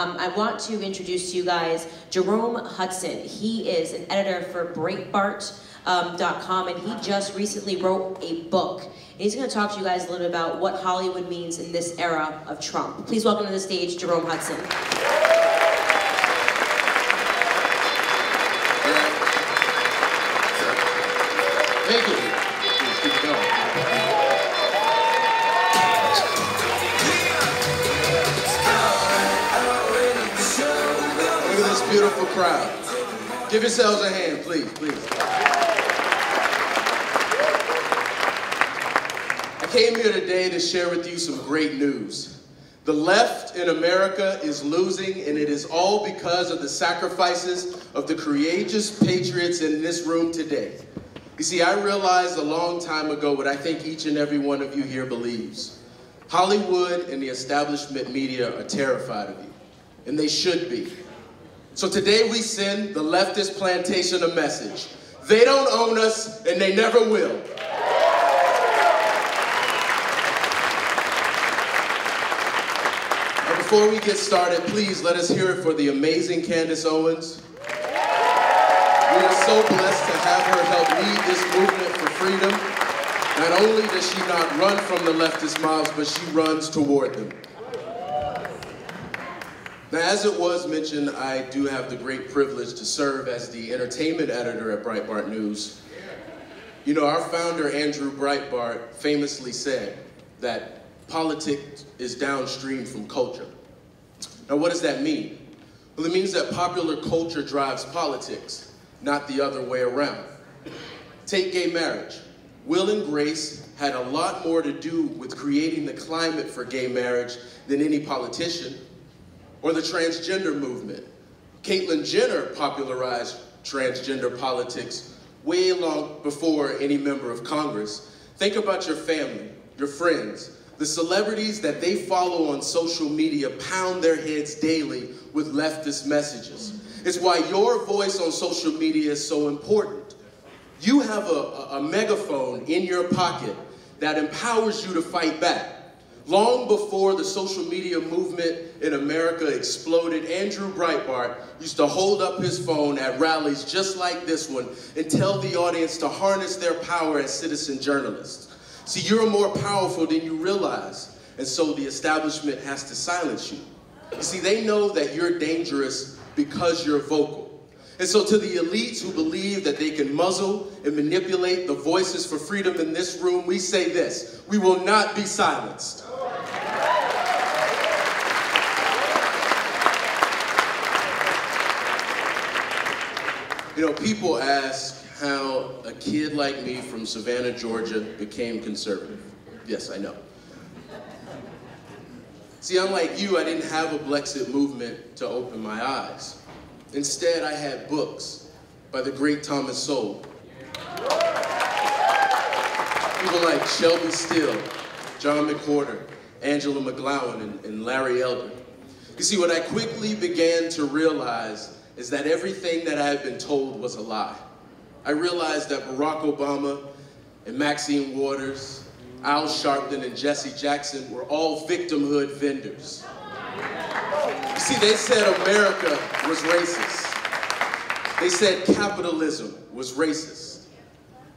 I want to introduce to you guys Jerome Hudson. He is an editor for Breitbart.com, and he just recently wrote a book. And he's going to talk to you guys a little bit about what Hollywood means in this era of Trump. Please welcome to the stage, Jerome Hudson. Thank you. Please keep going. Look at this beautiful crowd. Give yourselves a hand, please, please. I came here today to share with you some great news. The left in America is losing, and it is all because of the sacrifices of the courageous patriots in this room today. You see, I realized a long time ago what I think each and every one of you here believes. Hollywood and the establishment media are terrified of you, and they should be. So today we send the leftist plantation a message. They don't own us, and they never will. Now, before we get started, please let us hear it for the amazing Candace Owens. We are so blessed to have her help lead this movement for freedom. Not only does she not run from the leftist mobs, but she runs toward them. Now, as it was mentioned, I do have the great privilege to serve as the entertainment editor at Breitbart News. You know, our founder, Andrew Breitbart, famously said that politics is downstream from culture. Now, what does that mean? Well, it means that popular culture drives politics, not the other way around. Take gay marriage. Will and Grace had a lot more to do with creating the climate for gay marriage than any politician. Or the transgender movement. Caitlyn Jenner popularized transgender politics way long before any member of Congress. Think about your family, your friends, the celebrities that they follow on social media pound their heads daily with leftist messages. It's why your voice on social media is so important. You have a megaphone in your pocket that empowers you to fight back. Long before the social media movement in America exploded, Andrew Breitbart used to hold up his phone at rallies just like this one and tell the audience to harness their power as citizen journalists. See, you're more powerful than you realize, and so the establishment has to silence you. You see, they know that you're dangerous because you're vocal. And so to the elites who believe that they can muzzle and manipulate the voices for freedom in this room, we say this: we will not be silenced. You know, people ask how a kid like me from Savannah, Georgia became conservative. Yes, I know. See, unlike you, I didn't have a Blexit movement to open my eyes. Instead, I had books by the great Thomas Sowell. People like Shelby Steele, John McWhorter, Angela McGlowan, and Larry Elder. You see, what I quickly began to realize is that everything that I had been told was a lie. I realized that Barack Obama and Maxine Waters, Al Sharpton, and Jesse Jackson were all victimhood vendors. You see, they said America was racist. They said capitalism was racist.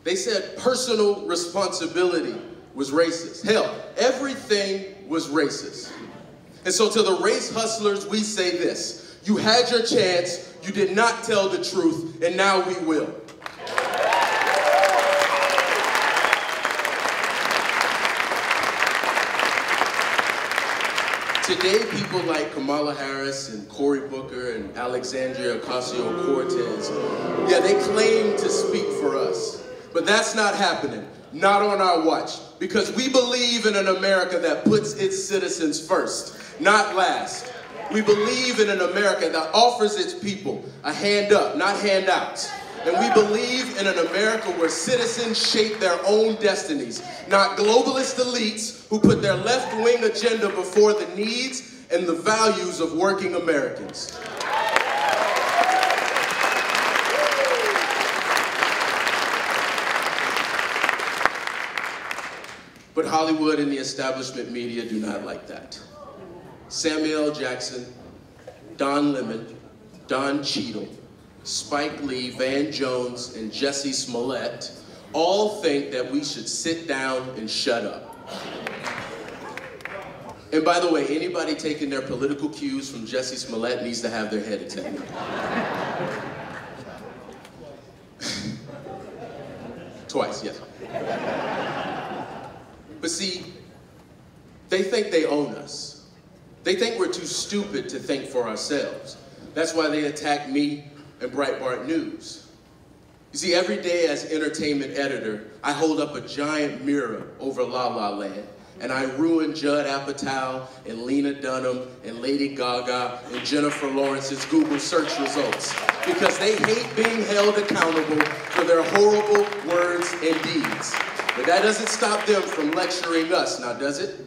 They said personal responsibility was racist. Hell, everything was racist. And so to the race hustlers, we say this: you had your chance, you did not tell the truth, and now we will. Today, people like Kamala Harris and Cory Booker and Alexandria Ocasio-Cortez, yeah, they claim to speak for us. But that's not happening, not on our watch, because we believe in an America that puts its citizens first, not last. We believe in an America that offers its people a hand up, not handouts. And we believe in an America where citizens shape their own destinies, not globalist elites who put their left-wing agenda before the needs and the values of working Americans. But Hollywood and the establishment media do not like that. Samuel L. Jackson, Don Lemon, Don Cheadle, Spike Lee, Van Jones, and Jussie Smollett all think that we should sit down and shut up. And by the way, anybody taking their political cues from Jussie Smollett needs to have their head attacked. Twice, yes. But see, they think they own us. They think we're too stupid to think for ourselves. That's why they attack me and Breitbart News. You see, every day as entertainment editor, I hold up a giant mirror over La La Land, and I ruin Judd Apatow and Lena Dunham and Lady Gaga and Jennifer Lawrence's Google search results because they hate being held accountable for their horrible words and deeds. But that doesn't stop them from lecturing us, now does it?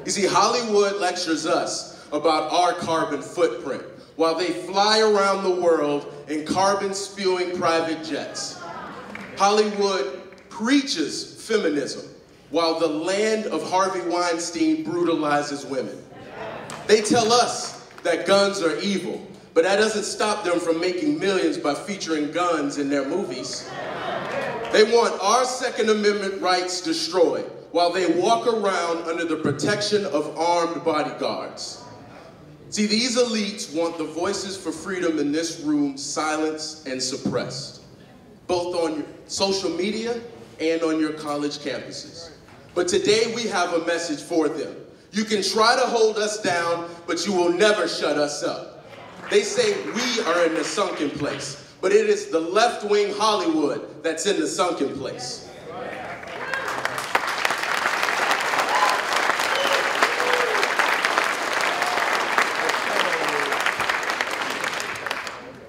You see, Hollywood lectures us about our carbon footprint while they fly around the world in carbon-spewing private jets. Hollywood preaches feminism while the land of Harvey Weinstein brutalizes women. They tell us that guns are evil, but that doesn't stop them from making millions by featuring guns in their movies. They want our Second Amendment rights destroyed while they walk around under the protection of armed bodyguards. See, these elites want the voices for freedom in this room silenced and suppressed, both on your social media and on your college campuses. But today we have a message for them. You can try to hold us down, but you will never shut us up. They say we are in the sunken place, but it is the left-wing Hollywood that's in the sunken place.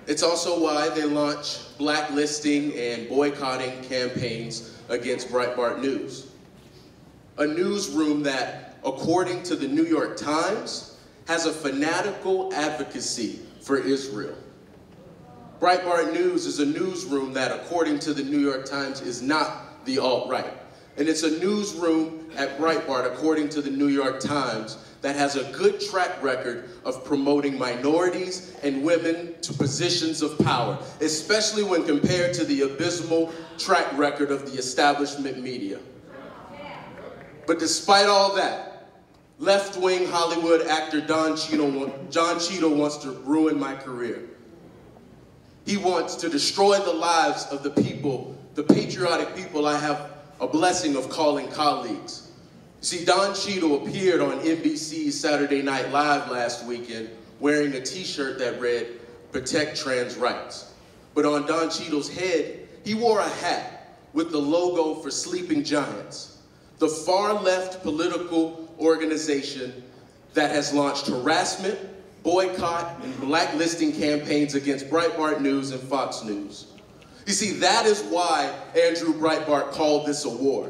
It's also why they launch blacklisting and boycotting campaigns against Breitbart News. A newsroom that, according to the New York Times, has a fanatical advocacy for Israel. Breitbart News is a newsroom that, according to the New York Times, is not the alt-right. And it's a newsroom at Breitbart, according to the New York Times, that has a good track record of promoting minorities and women to positions of power, especially when compared to the abysmal track record of the establishment media. But despite all that, left-wing Hollywood actor Don Cheadle wants to ruin my career. He wants to destroy the lives of the people, the patriotic people I have a blessing of calling colleagues. See, Don Cheadle appeared on NBC's Saturday Night Live last weekend wearing a t-shirt that read, "Protect Trans Rights." But on Don Cheadle's head, he wore a hat with the logo for Sleeping Giants, the far-left political organization that has launched harassment, boycott, and blacklisting campaigns against Breitbart News and Fox News. You see, that is why Andrew Breitbart called this a war.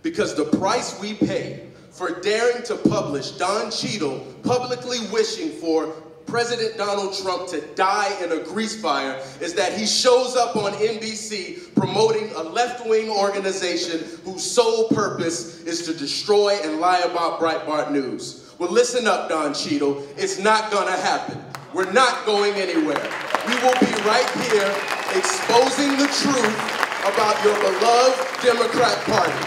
Because the price we pay for daring to publish Don Cheadle publicly wishing for President Donald Trump to die in a grease fire is that he shows up on NBC promoting a left-wing organization whose sole purpose is to destroy and lie about Breitbart News. Well, listen up, Don Cheadle. It's not gonna happen. We're not going anywhere. We will be right here exposing the truth about your beloved Democrat Party.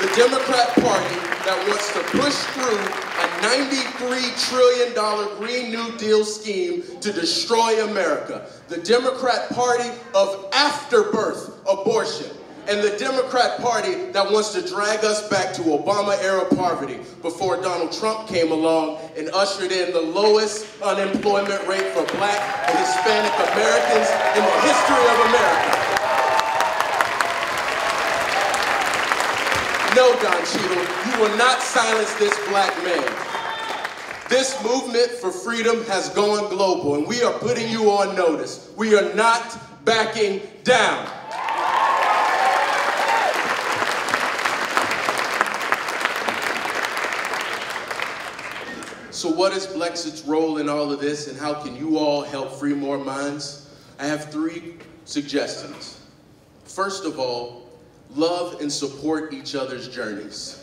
The Democrat Party that wants to push through a $93 trillion Green New Deal scheme to destroy America. The Democrat Party of afterbirth abortion. And the Democrat Party that wants to drag us back to Obama-era poverty before Donald Trump came along and ushered in the lowest unemployment rate for Black and Hispanic Americans in the history of America. No, Don Cheadle, you will not silence this black man. This movement for freedom has gone global, and we are putting you on notice. We are not backing down. So what is Blexit's role in all of this, and how can you all help free more minds? I have 3 suggestions. First of all, love and support each other's journeys.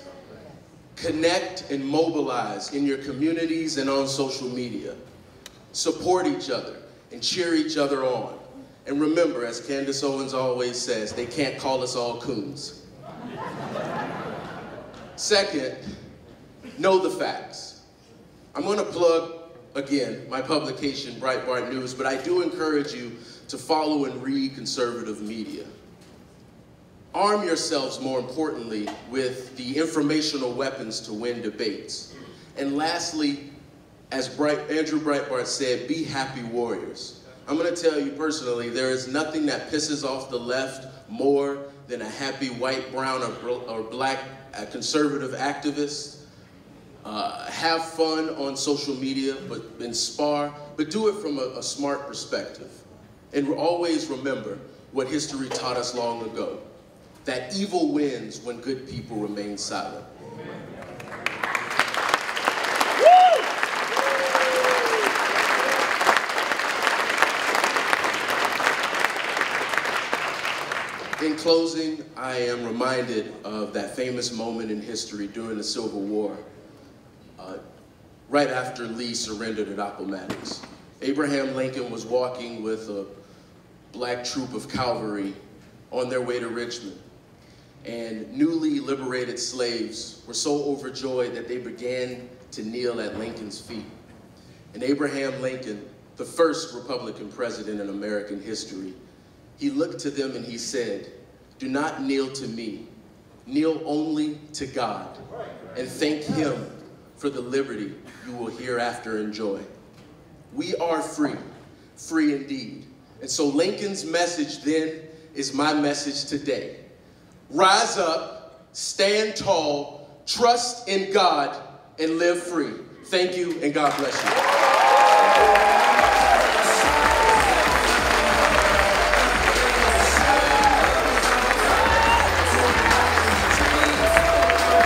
Connect and mobilize in your communities and on social media. support each other, and cheer each other on. And remember, as Candace Owens always says, they can't call us all coons. Second, know the facts. I'm going to plug, again, my publication, Breitbart News, but I do encourage you to follow and read conservative media. Arm yourselves, more importantly, with the informational weapons to win debates. And lastly, as Andrew Breitbart said, be happy warriors. I'm going to tell you personally, there is nothing that pisses off the left more than a happy white, brown, or black conservative activist. Have fun on social media, but inspire, but do it from a smart perspective. And always remember what history taught us long ago, that evil wins when good people remain silent. In closing, I am reminded of that famous moment in history during the Civil War, right after Lee surrendered at Appomattox. Abraham Lincoln was walking with a black troop of cavalry on their way to Richmond. And newly liberated slaves were so overjoyed that they began to kneel at Lincoln's feet. And Abraham Lincoln, the first Republican president in American history, he looked to them and he said, "Do not kneel to me, kneel only to God, and thank him for the liberty you will hereafter enjoy." We are free, free indeed. And so Lincoln's message then is my message today. Rise up, stand tall, trust in God, and live free. Thank you, and God bless you.